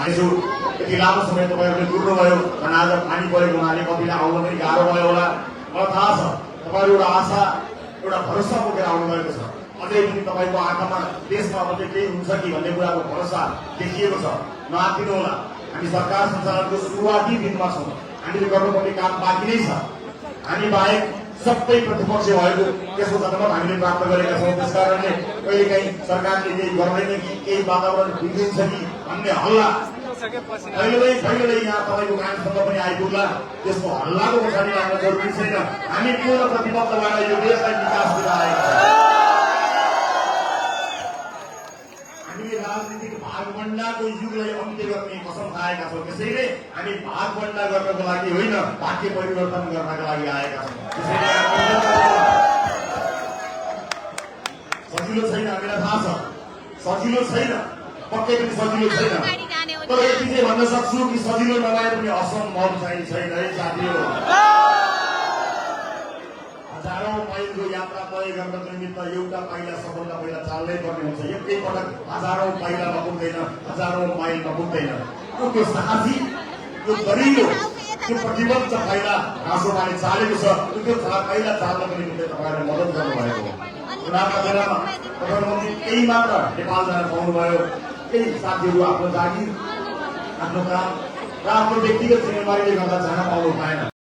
चाहनेछु। यति लामो समय तपाईँहरूले जुट्नुभयो र आज पानी परेको हुनाले कतिलाई आउन पनि गाह्रो भयो होला। मलाई थाहा छ तपाईँहरू एउटा आशा एउटा भरोसा बोकेर आउनुभएको छ। अझै पनि तपाईँको आँखामा देशमा अब केही हुन्छ कि भन्ने कुराको भरोसा देखिएको छ। नआत्तिनु होला। हामी सरकार सञ्चालनको सुरुवाती दिनमा छौँ। हामीले गर्नुपर्ने काम बाँकी नै छ। हामी बाहेक सबै प्रतिपक्ष भएको त्यसको जनमत हामीले प्राप्त गरेका छौँ। त्यस कारणले कहिलेकाहीँ सरकारले केही गर्दैन कि केही वातावरण बिग्रिन्छ कि भन्ने हल्ला कहिलेकाहीँ यहाँ तपाईँको कानसम्म पनि आइपुग्ला। त्यसको हल्लाको पछाडि लाग्न जरुरी छैन। हामी पूर्ण प्रतिबद्धबाट यो देशलाई विकासतिर आएका छौँ। हामीले राजनीतिक भागभण्डाको युगलाई अन्त्य गर्ने कसम खाएका छौँ। त्यसैले हामी भागभण्डा गर्नको लागि होइन, भाग्य परिवर्तन गर्नका लागि आएका छौँ। सजिलो छैन, हामीलाई थाहा छ सजिलो छैन, पक्कै पनि सजिलो छैन। तर यति चाहिँ भन्न सक्छु कि सजिलो नभए पनि असम्भव चाहिँ छैन है साथीहरू। हजारौं माइलको यात्रा तय गर्नको निमित्त एउटा पाइला सबभन्दा पहिला चाल्नै पर्ने हुन्छ। एकै पटक हजारौं पाइलामा पुग्दैन, हजारौं माइलमा पुग्दैन। त्यो साहसी, त्यो दरिलो, त्यो प्रतिबद्ध पाइला रासोमाले चालेको छ। त्यो पाइला चाल्नको निमित्त तपाईँहरूले मद्दत गर्नुभएको हो। चुनावका बेलामा प्रधानमन्त्री केही मात्र नेपाल जान पाउनुभयो। केही साथीहरू आफ्नो जागिर, आफ्नो काम र आफ्नो व्यक्तिगत जिम्मेवारीले गर्दा जान पाउनु पाएन।